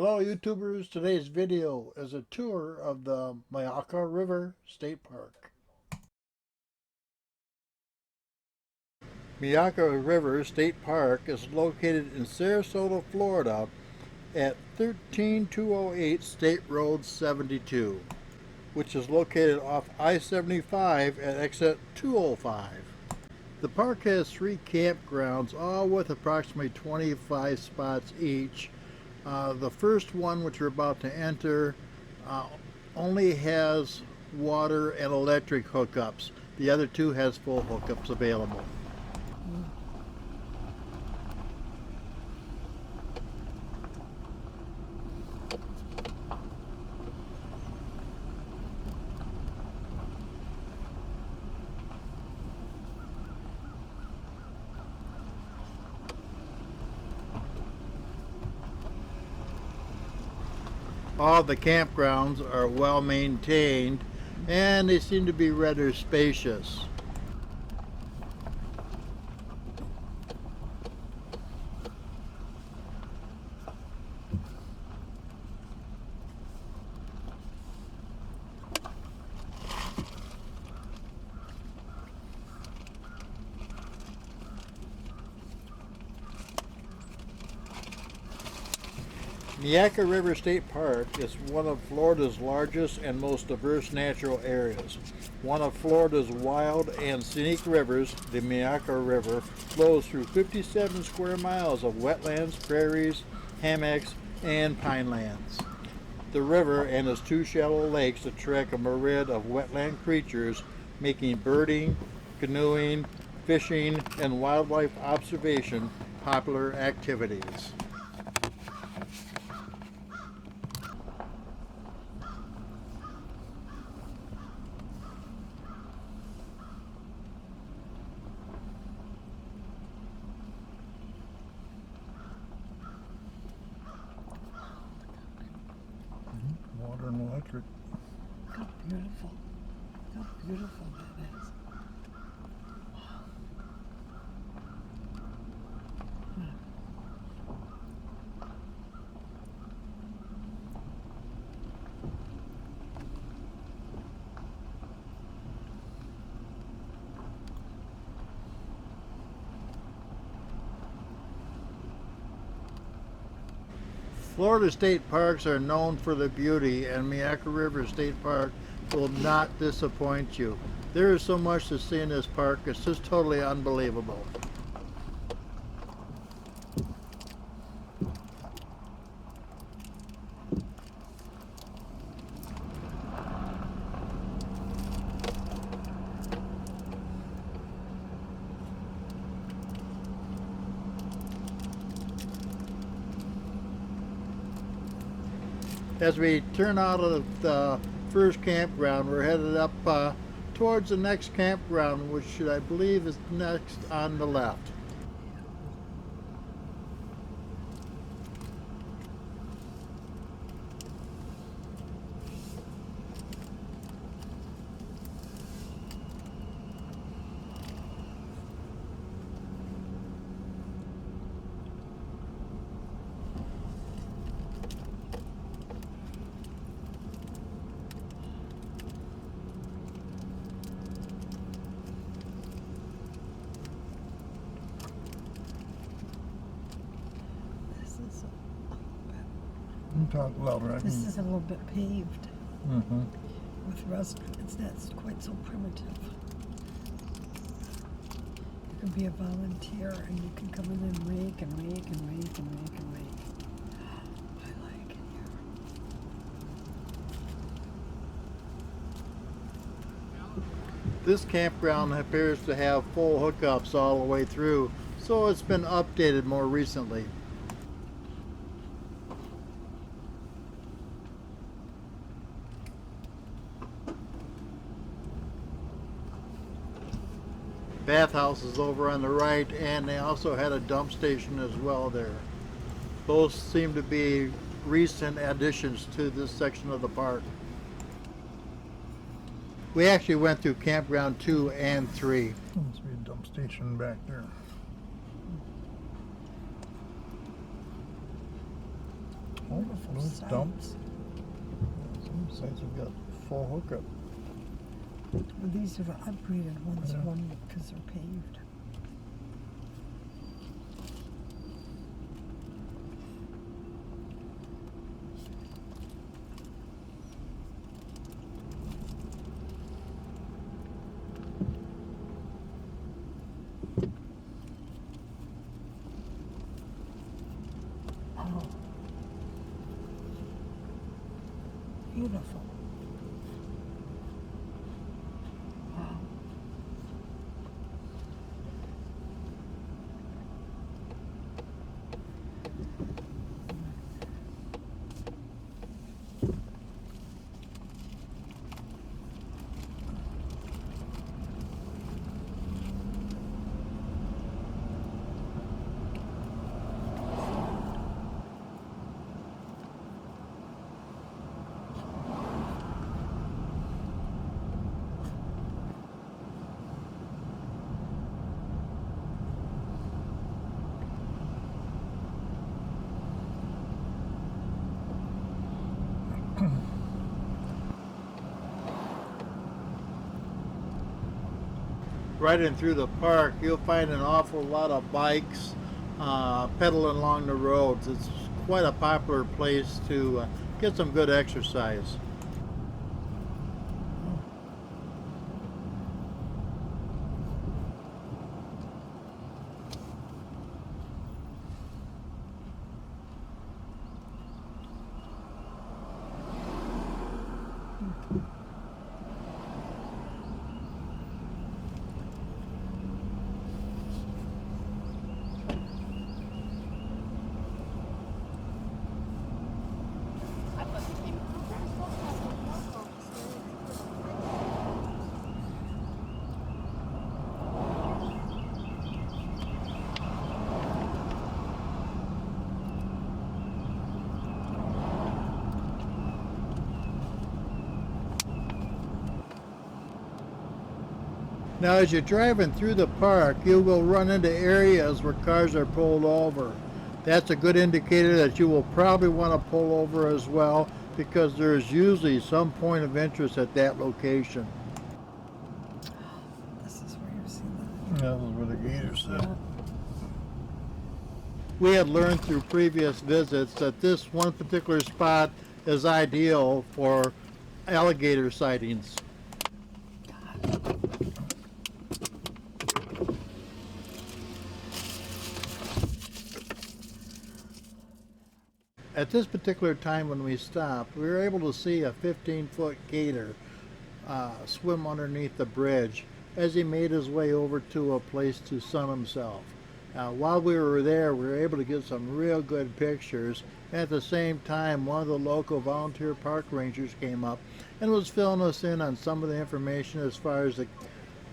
Hello YouTubers, today's video is a tour of the Myakka River State Park. Myakka River State Park is located in Sarasota, Florida at 13208 State Road 72, which is located off I-75 at exit 205. The park has 3 campgrounds, all with approximately 25 spots each. The first one, which we're about to enter, only has water and electric hookups. The other 2 has full hookups available. All the campgrounds are well maintained and they seem to be rather spacious. Myakka River State Park is one of Florida's largest and most diverse natural areas. One of Florida's wild and scenic rivers, the Myakka River, flows through 57 square miles of wetlands, prairies, hammocks, and pinelands. The river and its 2 shallow lakes attract a myriad of wetland creatures, making birding, canoeing, fishing, and wildlife observation popular activities. Water and electric. How beautiful. How beautiful that is. Wow. Florida state parks are known for their beauty, and Myakka River State Park will not disappoint you. There is so much to see in this park, it's just totally unbelievable. As we turn out of the first campground, we're headed up towards the next campground, which I believe is next on the left. Talk louder. This is a little bit paved Mm-hmm. with restaurants. That's quite so primitive. You can be a volunteer and you can come in and rake and rake and rake and rake and rake. I like it here. This campground appears to have full hookups all the way through, so it's been updated more recently. Bathhouse is over on the right, and they also had a dump station as well there. Both seem to be recent additions to this section of the park. We actually went through Campground 2 and 3. Must be a dump station back there. Wonderful It's dumped. Some sites have got full hookup. Well, these are the upgraded ones, Yeah. one because they're paved. Oh, beautiful. Wow. Right in through the park, you'll find an awful lot of bikes pedaling along the roads. It's quite a popular place to get some good exercise. Now, as you're driving through the park, you will run into areas where cars are pulled over. That's a good indicator that you will probably want to pull over as well, because there is usually some point of interest at that location. This is where you're seeing that. Yeah, this is where the gators sit. Yeah. We had learned through previous visits that this one particular spot is ideal for alligator sightings. At this particular time when we stopped, we were able to see a 15-foot gator swim underneath the bridge as he made his way over to a place to sun himself. While we were there, we were able to get some real good pictures. At the same time, one of the local volunteer park rangers came up and was filling us in on some of the information as far as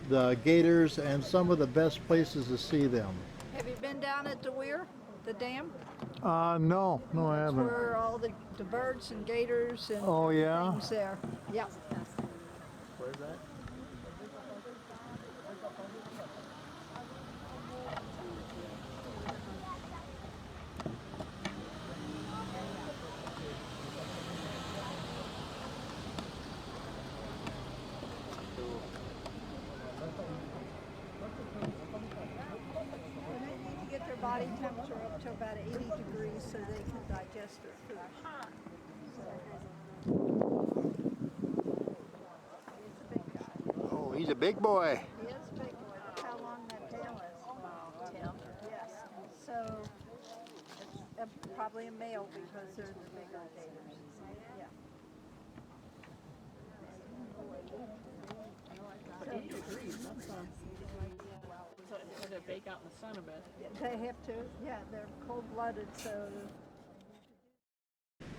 the gators and some of the best places to see them. Have you been down at the weir, the dam? No, I That's haven't. where all the birds and gators and Oh, yeah? things there. Yeah. Where's that? And they need to get their body temperature up to about 80 degrees so they can digest their food. He's a big guy. Oh, he's a big boy. He is a big boy. Look how long that tail is. 10. Yes. So it's probably a male because they're the bigger gators. Yeah. 80 degrees, that's so they bake out in the sun a bit. They have to, yeah, they're cold-blooded, so.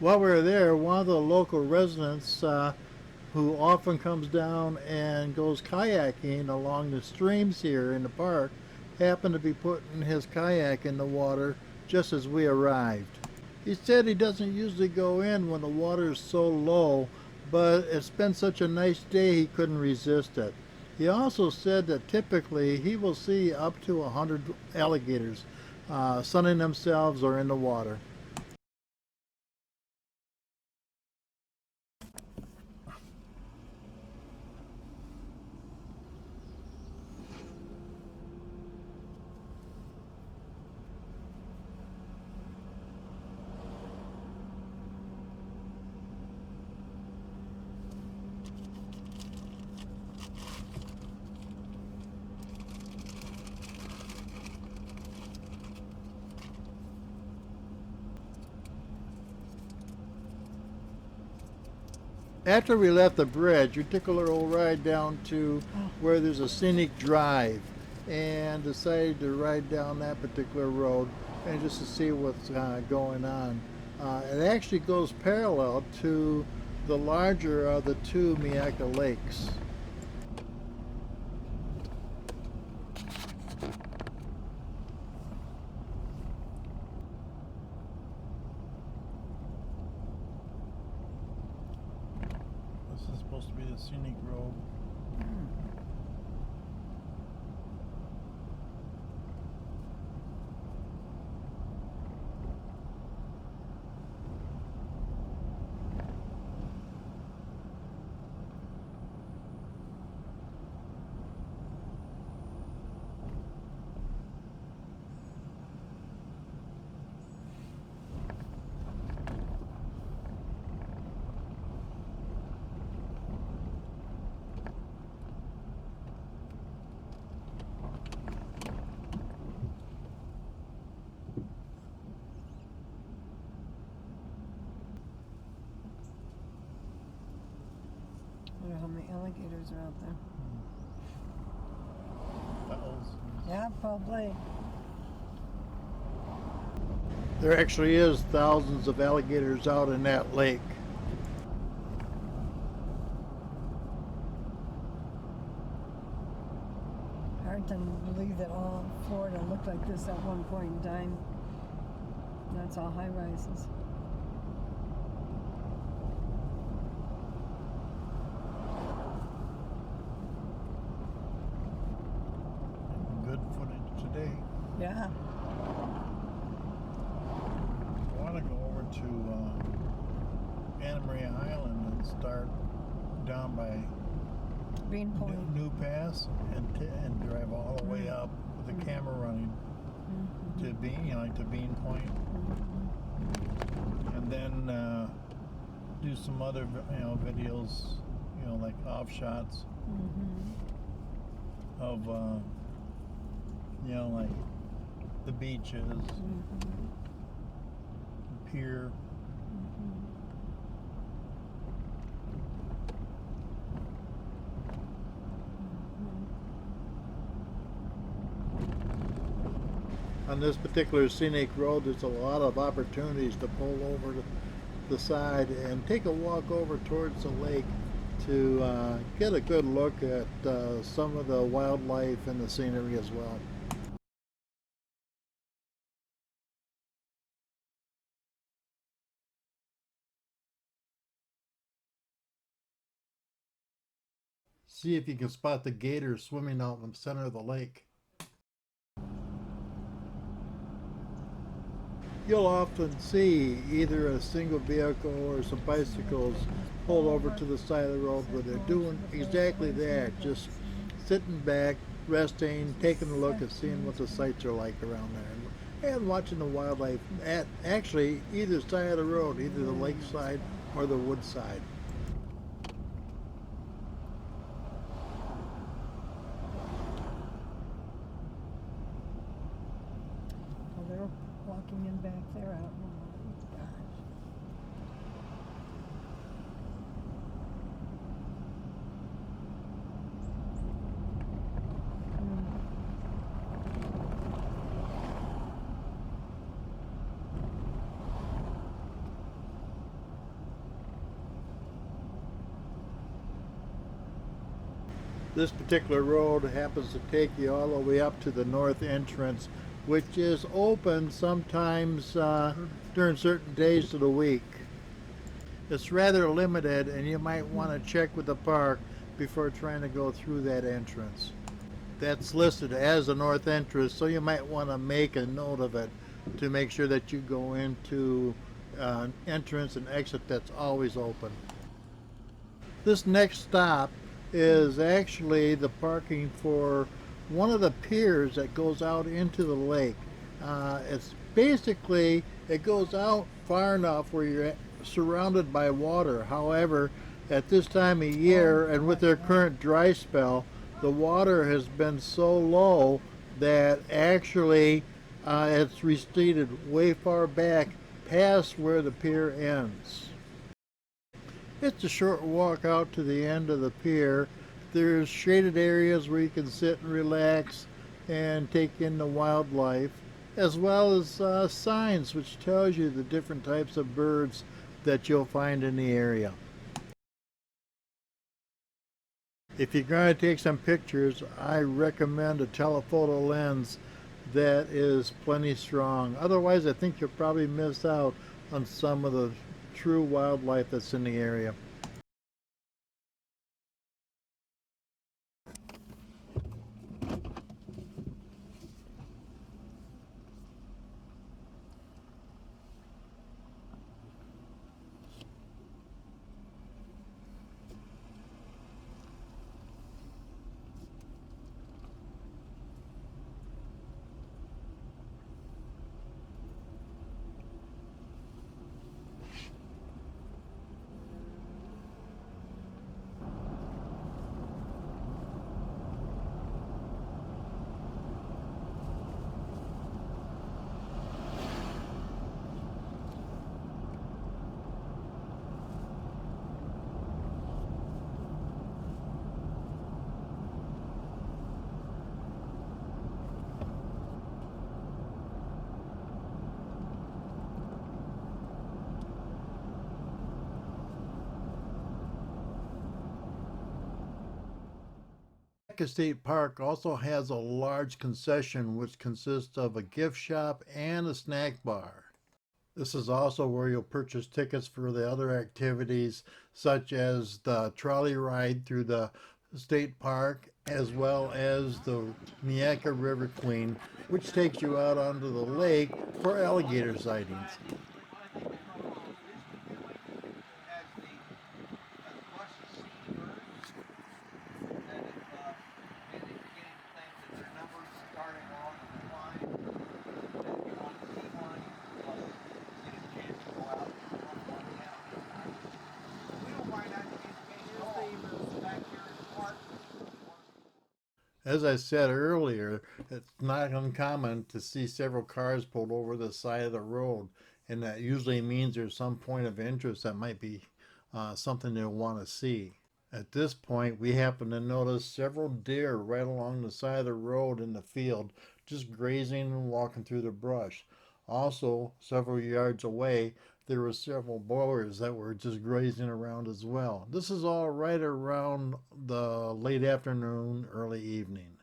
While we were there, one of the local residents who often comes down and goes kayaking along the streams here in the park happened to be putting his kayak in the water just as we arrived. He said he doesn't usually go in when the water is so low, but it's been such a nice day he couldn't resist it. He also said that typically he will see up to 100 alligators sunning themselves or in the water. After we left the bridge, we took a little ride down to where there's a scenic drive and decided to ride down that particular road and just to see what's going on. It actually goes parallel to the larger of the two Myakka lakes. This is supposed to be the scenic road. I wonder how many alligators are out there. Thousands. Yeah, probably. There actually is thousands of alligators out in that lake. Hard to believe that all of Florida looked like this at one point in time. That's all high rises. Good footage today. Yeah. I want to go over to Anna Maria Island and start down by Green Point. New Pass and drive all the way up with the camera running to Bean, to Bean Point, and then do some other videos, like off shots of like the beaches, the pier. On this particular scenic road, there's a lot of opportunities to pull over to the side and take a walk over towards the lake to get a good look at some of the wildlife and the scenery as well. See if you can spot the gators swimming out in the center of the lake. You'll often see either a single vehicle or some bicycles pull over to the side of the road where they're doing exactly that, just sitting back, resting, taking a look and seeing what the sights are like around there, and watching the wildlife at actually either side of the road, either the lake side or the wood side. Well, they're walking in back there out. Oh, gosh. This particular road happens to take you all the way up to the north entrance, which is open sometimes during certain days of the week. It's rather limited, and you might want to check with the park before trying to go through that entrance. That's listed as the north entrance, so you might want to make a note of it to make sure that you go into an entrance and exit that's always open. This next stop is actually the parking for one of the piers that goes out into the lake. It's basically, it goes out far enough where you're surrounded by water. However, at this time of year and with their current dry spell, the water has been so low that actually it's receded way far back past where the pier ends. It's a short walk out to the end of the pier. There's shaded areas where you can sit and relax and take in the wildlife, as well as signs which tells you the different types of birds that you'll find in the area. If you're going to take some pictures, I recommend a telephoto lens that is plenty strong. Otherwise, I think you'll probably miss out on some of the true wildlife that's in the area. Myakka State Park also has a large concession which consists of a gift shop and a snack bar. This is also where you'll purchase tickets for the other activities such as the trolley ride through the state park as well as the Myakka River Queen, which takes you out onto the lake for alligator sightings. As I said earlier, it's not uncommon to see several cars pulled over the side of the road, and that usually means there's some point of interest that might be something they'll want to see. At this point, we happen to notice several deer right along the side of the road in the field, just grazing and walking through the brush. Also, several yards away, there were several boars that were just grazing around as well. This is all right around the late afternoon, early evening.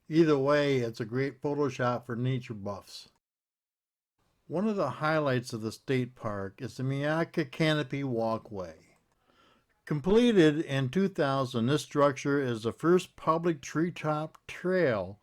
Either way, it's a great photo shot for nature buffs. One of the highlights of the state park is the Myakka Canopy Walkway. Completed in 2000, this structure is the first public treetop trail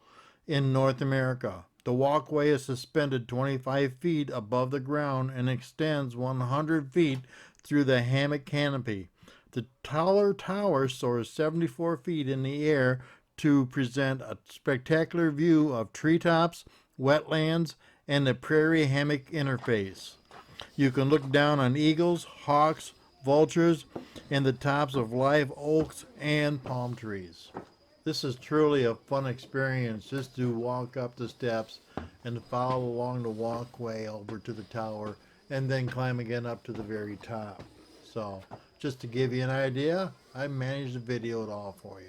in North America. The walkway is suspended 25 feet above the ground and extends 100 feet through the hammock canopy. The taller tower soars 74 feet in the air to present a spectacular view of treetops, wetlands, and the prairie hammock interface. You can look down on eagles, hawks, vultures, and the tops of live oaks and palm trees. This is truly a fun experience just to walk up the steps and follow along the walkway over to the tower and then climb again up to the very top. So just to give you an idea, I managed to video it all for you.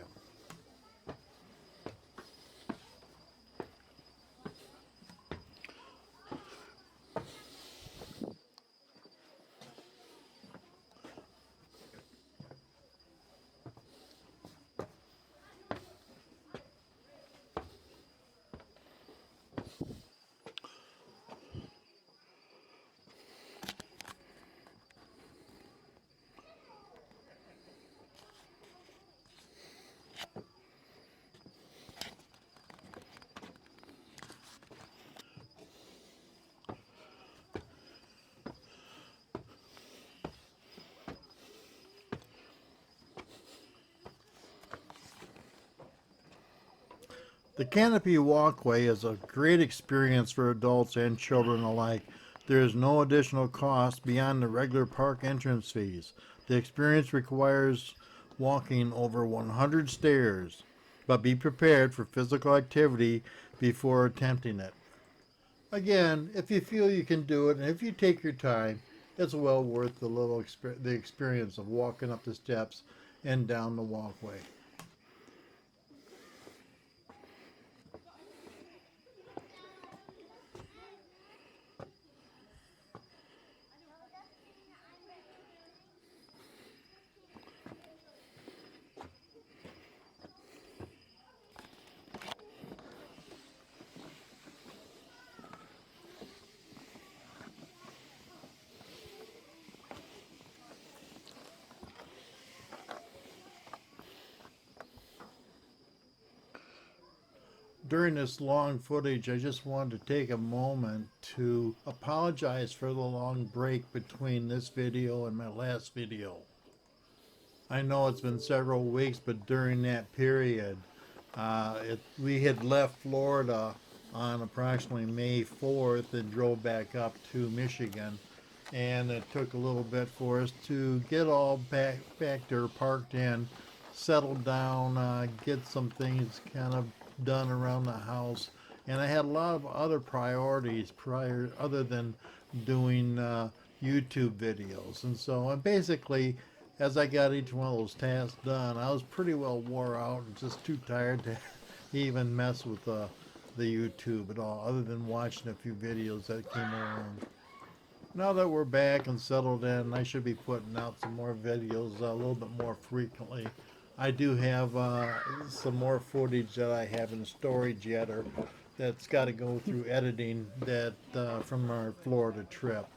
The Canopy Walkway is a great experience for adults and children alike. There is no additional cost beyond the regular park entrance fees. The experience requires walking over 100 stairs, but be prepared for physical activity before attempting it. Again, if you feel you can do it and if you take your time, it's well worth the experience of walking up the steps and down the walkway. During this long footage, I just wanted to take a moment to apologize for the long break between this video and my last video. I know it's been several weeks, but during that period, we had left Florida on approximately May 4th and drove back up to Michigan. And it took a little bit for us to get all back there, parked in, settled down, get some things kind of done around the house. And I had a lot of other priorities other than doing YouTube videos. And so basically, as I got each one of those tasks done, I was pretty well wore out and just too tired to even mess with the YouTube at all, other than watching a few videos that came along. Now that we're back and settled in, I should be putting out some more videos a little bit more frequently. I do have some more footage that I have in storage yet, or that's got to go through editing that from our Florida trip.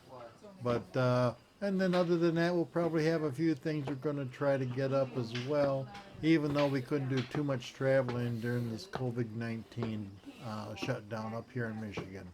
But and then other than that, we'll probably have a few things we're going to try to get up as well, even though we couldn't do too much traveling during this COVID-19 shutdown up here in Michigan.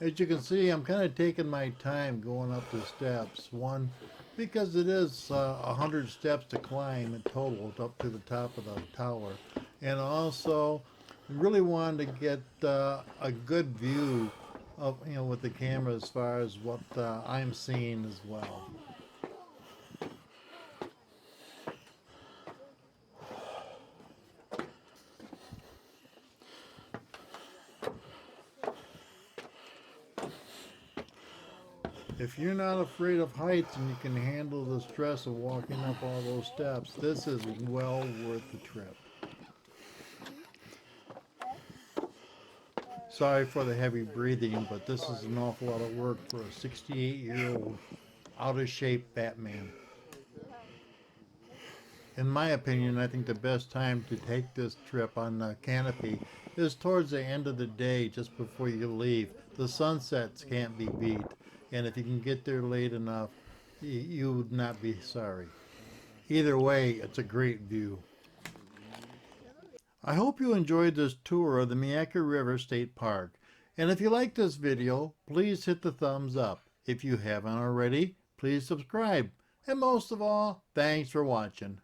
As you can see, I'm kind of taking my time going up the steps. One, because it is 100 steps to climb in total up to the top of the tower. And also, really wanted to get a good view of, with the camera as far as what I'm seeing as well. If you're not afraid of heights and you can handle the stress of walking up all those steps, this is well worth the trip. Sorry for the heavy breathing, but this is an awful lot of work for a 68-year-old out of shape fat man. In my opinion, I think the best time to take this trip on the Canopy is towards the end of the day, just before you leave. The sunsets can't be beat, and if you can get there late enough, you would not be sorry. Either way, it's a great view. I hope you enjoyed this tour of the Myakka River State Park. And if you like this video, please hit the thumbs up. If you haven't already, please subscribe. And most of all, thanks for watching.